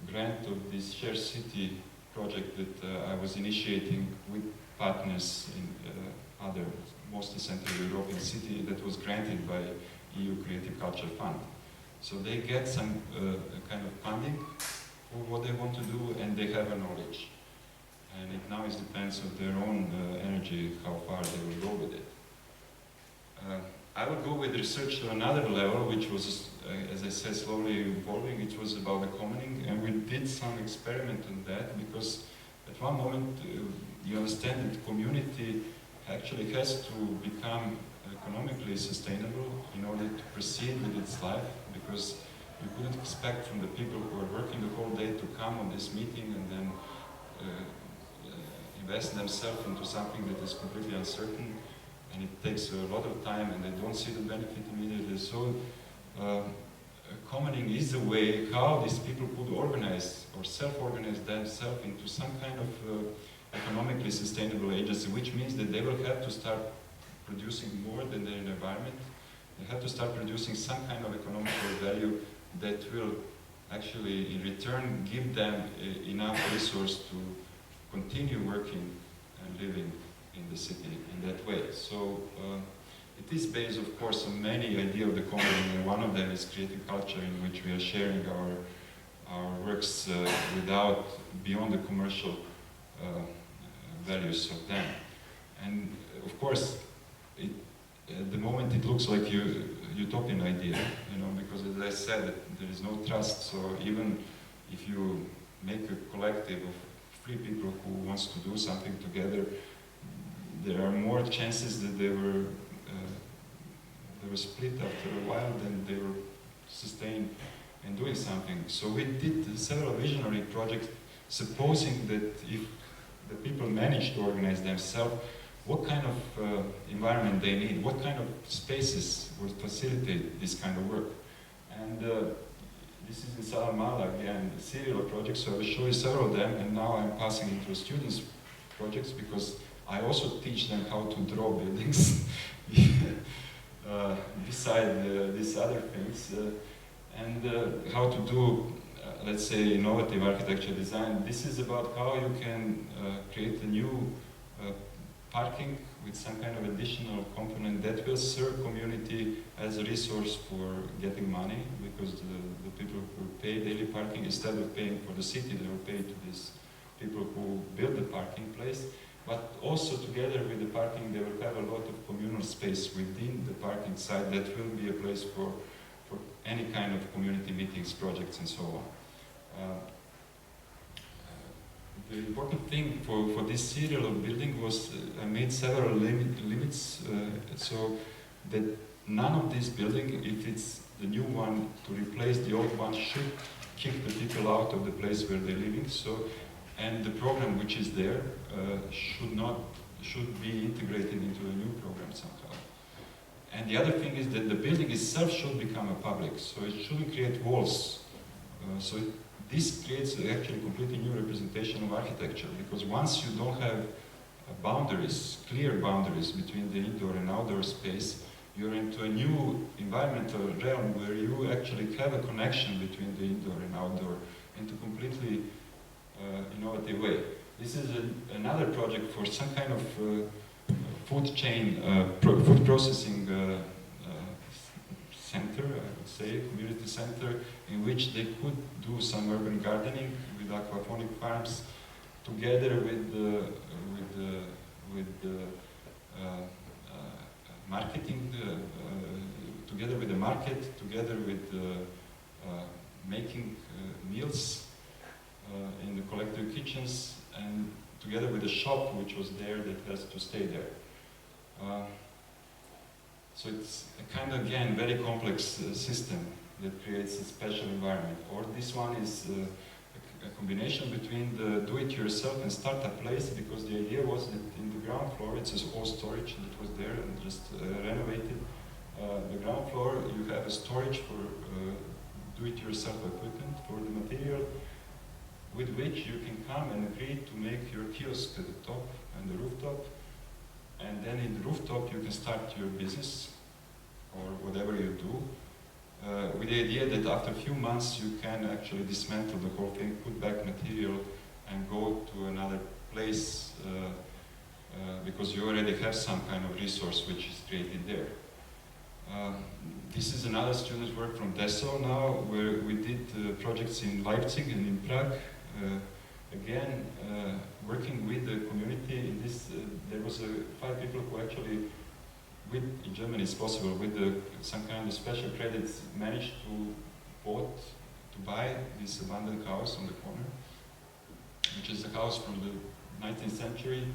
grant of this Share City project that I was initiating with partners in other, mostly Central European cities, that was granted by EU Creative Culture Fund. So they get some kind of funding for what they want to do, and they have a knowledge. And it now depends on their own energy, how far they will go with it. I would go with research to another level, which was, as I said, slowly evolving. It was about the commoning, and we did some experiment on that, because at one moment you understand that community actually has to become economically sustainable in order to proceed with its life, because you couldn't expect from the people who are working the whole day to come on this meeting and then invest themselves into something that is completely uncertain, and it takes a lot of time, and they don't see the benefit immediately. So commoning is a way how these people could organize or self-organize themselves into some kind of economically sustainable agency, which means that they will have to start producing more than their environment. They have to start producing some kind of economical value that will actually, in return, give them enough resource to continue working and living in the city in that way. So it is based, of course, on many ideas of the commoning, and one of them is creative culture, in which we are sharing our works without, beyond the commercial values of them. And of course, at the moment it looks like a utopian idea, you know, because as I said, there is no trust. So even if you make a collective of 3 people who wants to do something together, there are more chances that they were split after a while than they were sustained in doing something. So we did several visionary projects, supposing that if the people manage to organize themselves, what kind of environment they need, what kind of spaces would facilitate this kind of work. And this is in Salamala, again, the serial project, so I will show you several of them, and now I'm passing into students' projects, because I also teach them how to draw buildings, beside these other things, and how to do, let's say, innovative architecture design. This is about how you can create a new parking with some kind of additional component that will serve community as a resource for getting money, because the people who pay daily parking, instead of paying for the city, they will pay to these people who build the parking place. But also together with the parking, they will have a lot of communal space within the parking site that will be a place for any kind of community meetings, projects, and so on. The important thing for this serial of building was I made several limits so that none of this building, if it's the new one to replace the old one, should kick the people out of the place where they're living. So, and the program which is there should be integrated into a new program somehow. And the other thing is that the building itself should become a public, so it shouldn't create walls. This creates actually completely new representation of architecture, because once you don't have boundaries, clear boundaries between the indoor and outdoor space, you're into a new environmental realm where you actually have a connection between the indoor and outdoor into completely innovative way. This is another project for some kind of food chain, food processing center, I would say, community center, in which they could do some urban gardening with aquaponic farms, together with marketing, together with the market, together with making meals in the collective kitchens, and together with the shop which was there that has to stay there. So it's a kind of, again, very complex system that creates a special environment. Or this one is a combination between the do-it-yourself and startup place, because the idea was that in the ground floor, it's all storage that was there and just renovated. The ground floor, you have a storage for do-it-yourself equipment, for the material with which you can come and agree to make your kiosk at the top and the rooftop. And then in the rooftop, you can start your business or whatever you do, with the idea that after a few months, you can actually dismantle the whole thing, put back material, and go to another place because you already have some kind of resource which is created there. This is another student's work from Dessau now, where we did projects in Leipzig and in Prague. Again, working with the community in this, there was 5 people who actually, in Germany it's possible, with some kind of special credits, managed to buy this abandoned house on the corner, which is a house from the 19th century,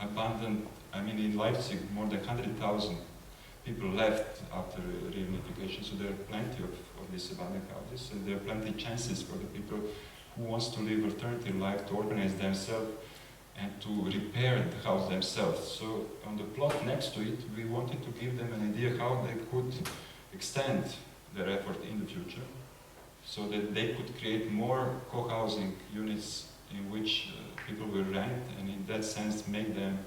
abandoned. I mean, in Leipzig, more than 100,000 people left after reunification, so there are plenty of these abandoned houses, and there are plenty of chances for the people who wants to live alternative life to organize themselves and to repair the house themselves. So on the plot next to it, we wanted to give them an idea how they could extend their effort in the future, so that they could create more co-housing units in which people will rent, and in that sense make them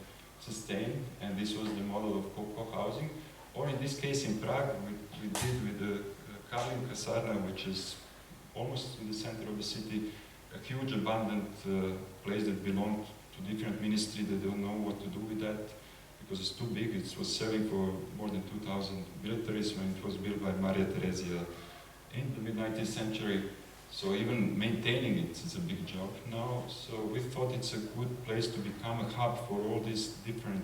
sustain. And this was the model of co-housing. Or in this case in Prague, we did with the Kalin Kasarna, which is almost in the center of the city, a huge abandoned place that belonged to different ministry that don't know what to do with that because it's too big. It was serving for more than 2,000 militaries when it was built by Maria Theresia in the mid-19th century. So even maintaining it is a big job now. So we thought it's a good place to become a hub for all these different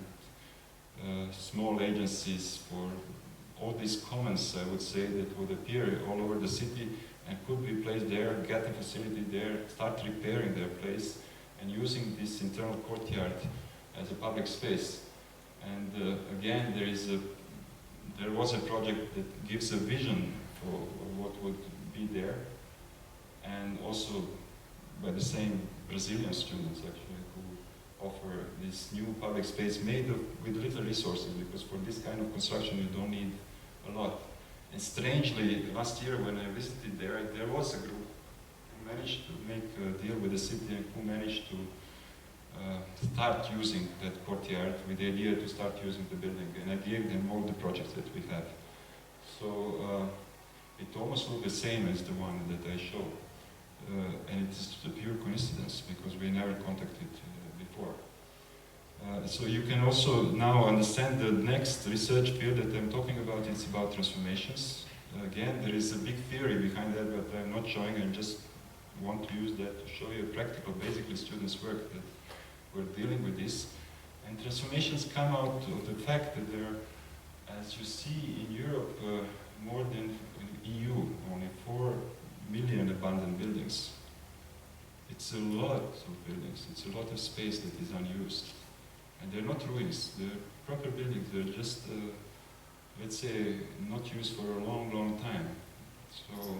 small agencies, for all these commons, I would say, that would appear all over the city and could be placed there, get a facility there, start repairing their place, and using this internal courtyard as a public space. And again, there was a project that gives a vision for what would be there, and also by the same Brazilian students actually, who offer this new public space made with little resources, because for this kind of construction you don't need a lot. And strangely, last year when I visited there, there was a group who managed to make a deal with the city and who managed to start using that courtyard with the idea to start using the building. And I gave them all the projects that we have. So it almost looked the same as the one that I showed. And it is a pure coincidence because we never contacted before. So you can also now understand the next research field that I'm talking about. It's about transformations. Again, there is a big theory behind that, but I'm not showing. I just want to use that to show you practical, basically students' work that we're dealing with this. And transformations come out of the fact that there are, as you see in Europe, more than in EU, only 4 million abandoned buildings. It's a lot of buildings. It's a lot of space that is unused. And they're not ruins, they're proper buildings, they're just, let's say, not used for a long, long time. So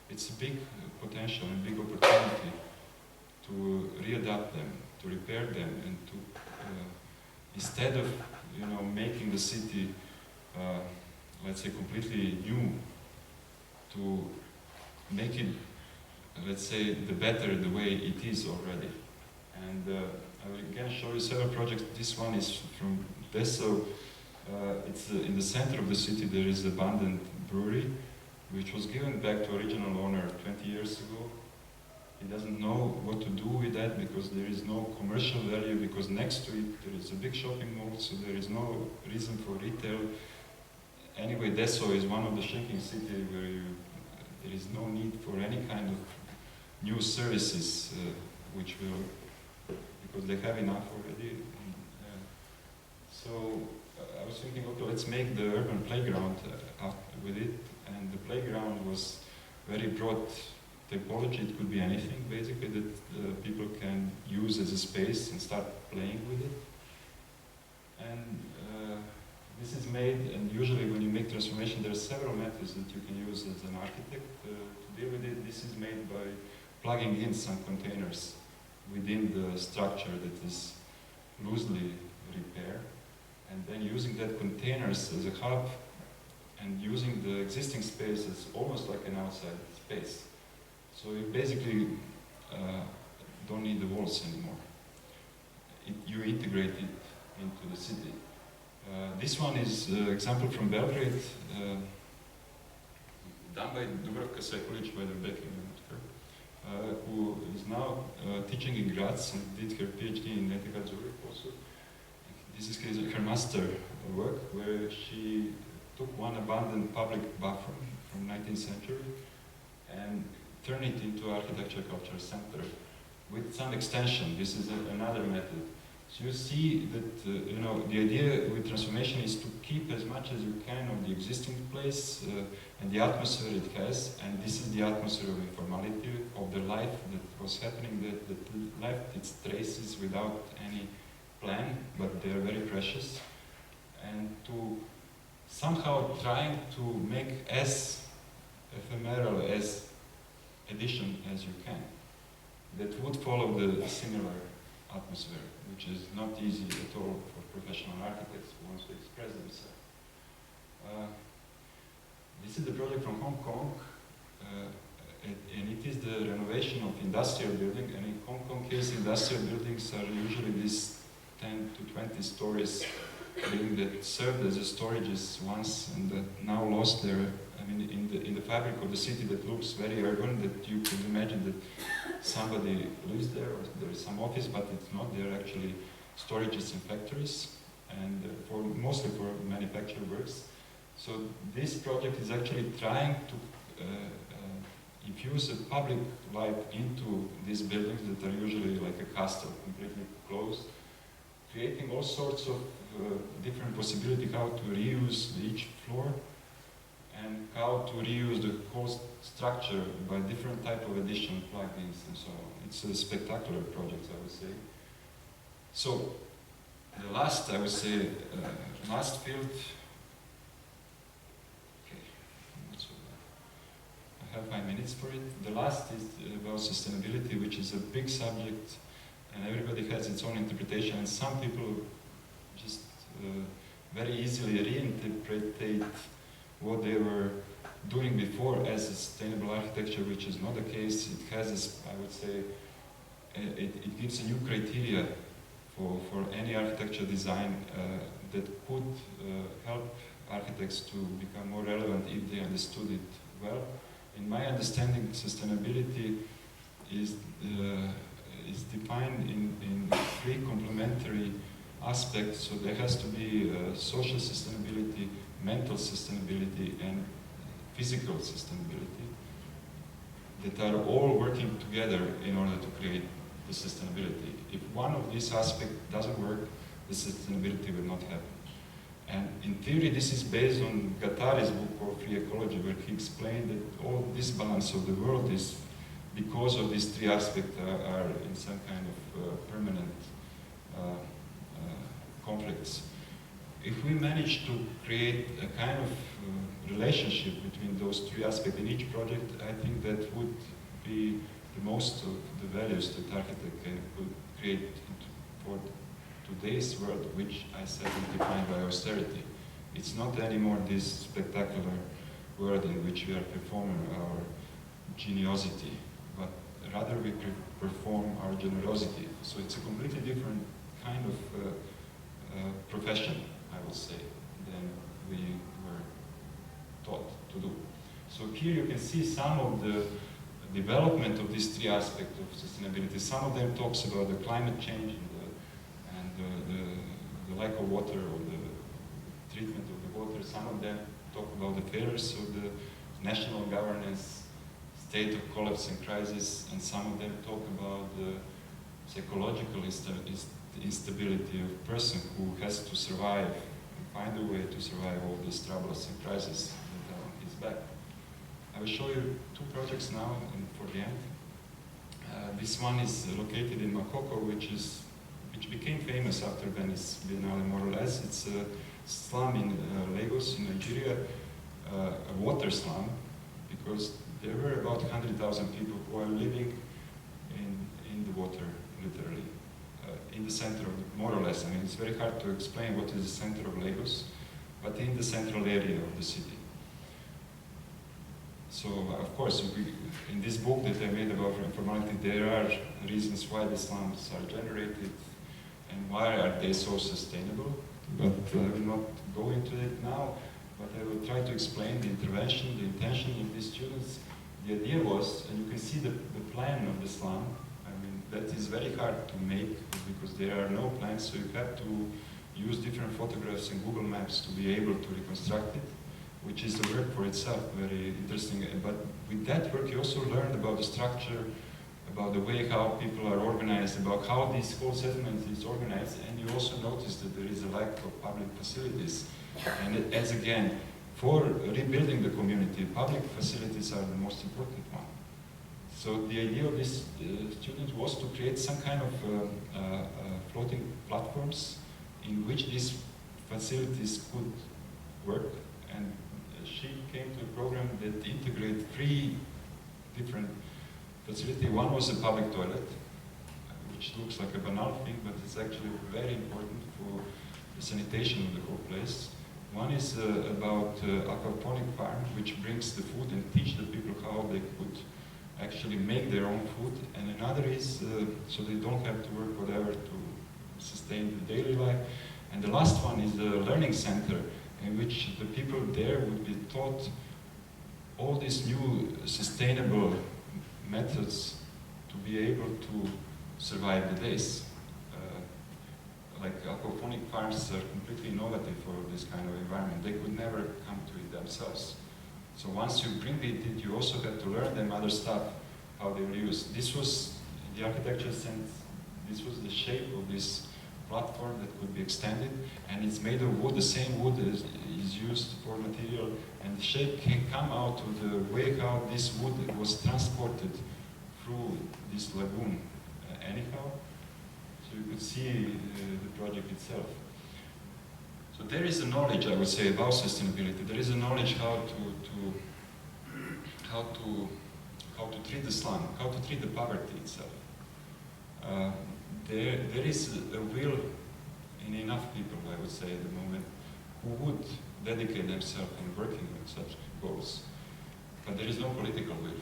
it's a big potential and big opportunity to readapt them, to repair them, and to, instead of, making the city, let's say, completely new, to make it, let's say, the better the way it is already. And I will again show you several projects. This one is from Dessau. It's in the center of the city. There is an abandoned brewery, which was given back to original owner 20 years ago. He doesn't know what to do with that because there is no commercial value, because next to it there is a big shopping mall, so there is no reason for retail. Anyway, Dessau is one of the shrinking cities where there is no need for any kind of new services, which will, because they have enough already. So I was thinking, okay, let's make the urban playground with it. And the playground was very broad typology. It could be anything, basically, that people can use as a space and start playing with it. And this is made, and usually when you make transformation, there are several methods that you can use as an architect to deal with it. This is made by plugging in some containers within the structure that is loosely repaired, and then using that containers as a hub and using the existing space as almost like an outside space. So you basically don't need the walls anymore. You integrate it into the city. This one is an example from Belgrade, done by Dubravka Sekulic, by the back who is now teaching in Graz and did her PhD in ETH Zurich also. This is her master work, where she took one abandoned public bathroom from 19th century and turned it into architecture cultural center with some extension. This is another method. So you see that you know, the idea with transformation is to keep as much as you can of the existing place and the atmosphere it has, and this is the atmosphere of informality, of the life that was happening, that left its traces without any plan, but they are very precious, and to somehow trying to make as ephemeral as addition as you can, that would follow the similar atmosphere, which is not easy at all for professional architects who want to express themselves. This is the project from Hong Kong, and it is the renovation of industrial building, and in Hong Kong case, industrial buildings are usually these 10 to 20 stories building that served as a storages once and that now lost their, I mean, in the fabric of the city that looks very urban, that you can imagine that somebody lives there or there is some office, but it's not. They're actually storages and factories, and mostly for manufacturing works. So this project is actually trying to infuse a public life into these buildings that are usually like a castle, completely closed, creating all sorts of different possibilities how to reuse each floor and how to reuse the whole structure by different type of addition, plugins and so on. It's a spectacular project, I would say. So the last, I would say, last field, okay, not so bad. I have 5 minutes for it. The last is about sustainability, which is a big subject, and everybody has its own interpretation, and some people just very easily reinterpret what they were doing before as a sustainable architecture, which is not the case. It has, this, I would say, it gives a new criteria for any architecture design that could help architects to become more relevant if they understood it well. In my understanding, sustainability is defined in 3 complementary aspects. So there has to be social sustainability, mental sustainability, and physical sustainability that are all working together in order to create the sustainability. If one of these aspects doesn't work, the sustainability will not happen. And in theory, this is based on Guattari's book called Free Ecology, where he explained that all disbalance of the world is because of these 3 aspects are in some kind of permanent conflicts. If we manage to create a kind of relationship between those 3 aspects in each project, I think that would be the most of the values that architect can create for today's world, which I said is defined by austerity. It's not anymore this spectacular world in which we are performing our geniosity, but rather we perform our generosity. So it's a completely different kind of profession, I would say, than we were taught to do. So here you can see some of the development of these 3 aspects of sustainability. Some of them talks about the climate change and the lack of water or the treatment of the water. Some of them talk about the failures of the national governance, state of collapse and crisis, and some of them talk about the psychological instability of a person who has to survive and find a way to survive all these troubles and crises that are on his back. I will show you 2 projects now and for the end. This one is located in Makoko, which is which became famous after Venice Biennale, more or less. It's a slum in Lagos, in Nigeria, a water slum, because there were about 100,000 people who are living in the water, literally, in the center of, more or less. I mean, it's very hard to explain what is the center of Lagos, but in the central area of the city. So, of course, in this book that I made about informality, there are reasons why the slums are generated and why are they so sustainable. But I will not go into it now, but I will try to explain the intervention, the intention of these students. The idea was, and you can see the plan of the slum. I mean, that is very hard to make because there are no plans, so you have to use different photographs and Google Maps to be able to reconstruct it, which is a work for itself, very interesting. But with that work, you also learned about the structure, about the way how people are organized, about how this whole settlement is organized, and you also noticed that there is a lack of public facilities. And as again, for rebuilding the community, public facilities are the most important one. So the idea of this student was to create some kind of floating platforms in which these facilities could work. And she came to a program that integrated 3 different facilities. One was a public toilet, which looks like a banal thing, but it's actually very important for the sanitation of the whole place. One is about aquaponic farm, which brings the food and teach the people how they could actually make their own food. And another is so they don't have to work whatever to sustain the daily life. And the last one is the learning center, in which the people there would be taught all these new sustainable methods to be able to survive the days. Like aquaponic farms are completely innovative for this kind of environment. They could never come to it themselves. So once you bring it, you also have to learn them other stuff, how they will use. This was the architecture sense. This was the shape of this platform that could be extended, and it's made of wood. The same wood is used for material, and the shape can come out of the way how this wood was transported through this lagoon. Anyhow, so you could see the project itself. So there is a knowledge, I would say, about sustainability. There is a knowledge how to treat the slum, how to treat the poverty itself. There is a will in enough people, I would say, at the moment, who would dedicate themselves in working on such goals. But there is no political will.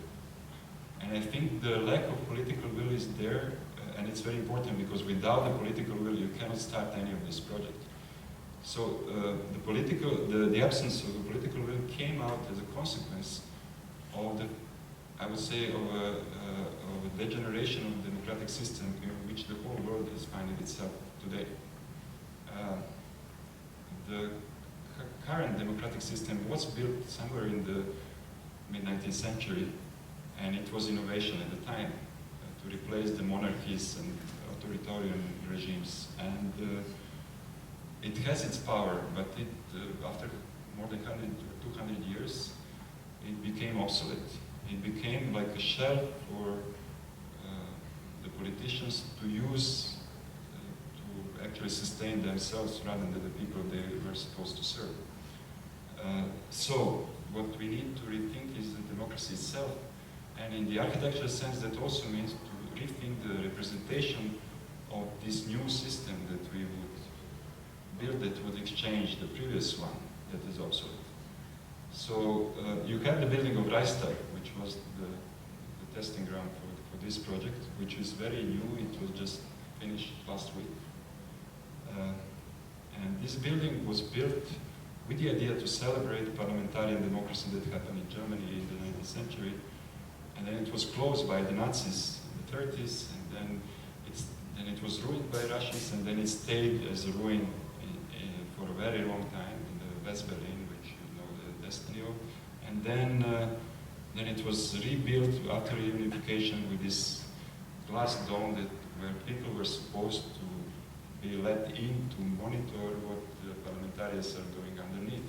And I think the lack of political will is there, and it's very important because without the political will, you cannot start any of this project. So the absence of the political will came out as a consequence of the, I would say, of a degeneration of the democratic system in which the whole world is finding itself today. The current democratic system was built somewhere in the mid-19th century, and it was innovation at the time to replace the monarchies and authoritarian regimes. And it has its power, but after more than 100 or 200 years, it became obsolete. It became like a shell for the politicians to use to actually sustain themselves rather than the people they were supposed to serve. So what we need to rethink is the democracy itself, and in the architectural sense that also means to rethink the representation of this new system that we would build that would exchange the previous one that is obsolete. So you have the building of Reichstag, which was the testing ground for this project, which is very new. It was just finished last week. And this building was built with the idea to celebrate parliamentarian democracy that happened in Germany in the 19th century. And then it was closed by the Nazis in the 30s, and then it was ruined by Russians, and then it stayed as a ruin for a very long time in the West Berlin, which you know the destiny of. And then it was rebuilt after reunification with this glass dome where people were supposed to be let in to monitor what the parliamentarians are doing underneath,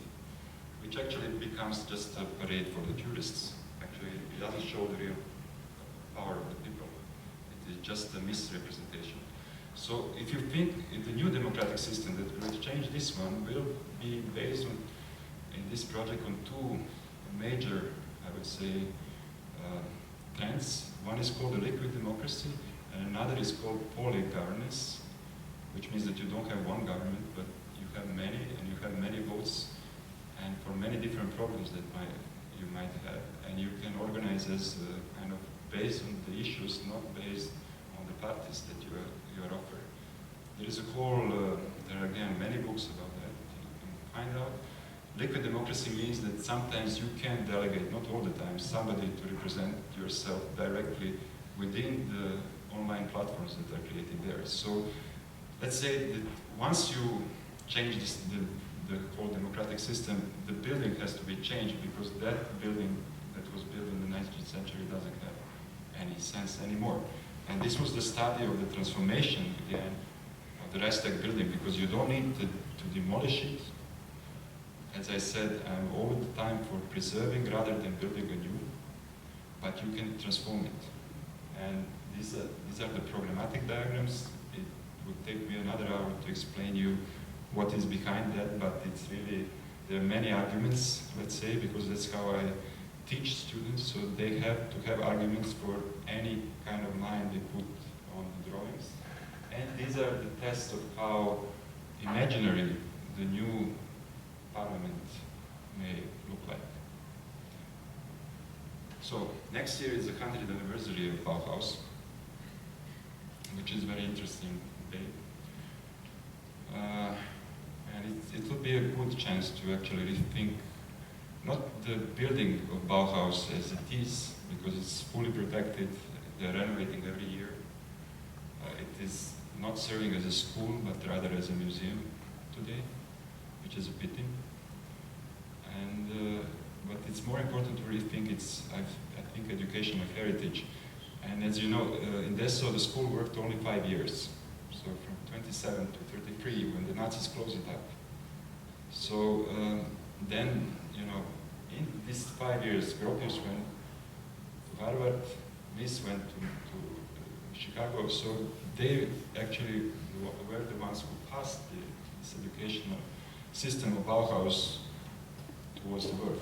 which actually becomes just a parade for the tourists. Actually, it doesn't show the real power of the people. It is just a misrepresentation. So if you think the new democratic system that will change this one will be based on, in this project, on two major, I would say, trends. One is called the liquid democracy, and another is called poly-governance, which means that you don't have one government, but you have many, and you have many votes, and for many different problems that you might have, and you can organize as kind of based on the issues, not based on the parties that you are offering. There is a whole, there are again many books about that you can find out. Liquid democracy means that sometimes you can delegate, not all the time, somebody to represent yourself directly within the online platforms that are created there. So let's say that once you change the whole democratic system, the building has to be changed, because that building that was built in the 19th century doesn't have any sense anymore. And this was the study of the transformation again of the Reichstag building, because you don't need to demolish it. As I said, I'm all the time for preserving rather than building anew, but you can transform it. And these are the programmatic diagrams. It would take me another hour to explain you what is behind that, but it's really, there are many arguments, let's say, because that's how I teach students, so they have to have arguments for any kind of line they put on the drawings. And these are the tests of how imaginary the new parliament may look like. So next year is the 100th anniversary of Bauhaus, which is very interesting day. And it will be a good chance to actually rethink not the building of Bauhaus as it is, because it's fully protected, they're renovating every year. It is not serving as a school, but rather as a museum today, which is a pity. And but it's more important to rethink I think, education of heritage. And as you know, in Dessau, the school worked only 5 years. So from 27 to 33, when the Nazis closed it up. So then, you know, in these 5 years, Gropius went to Harvard, Miss went to Chicago, so they actually were the ones who passed this educational system of Bauhaus towards the world.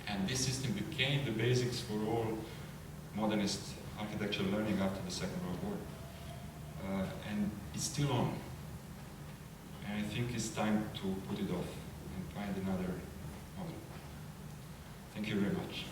And this system became the basics for all modernist architectural learning after the Second World War. And it's still on. And I think it's time to put it off and find another model. Thank you very much.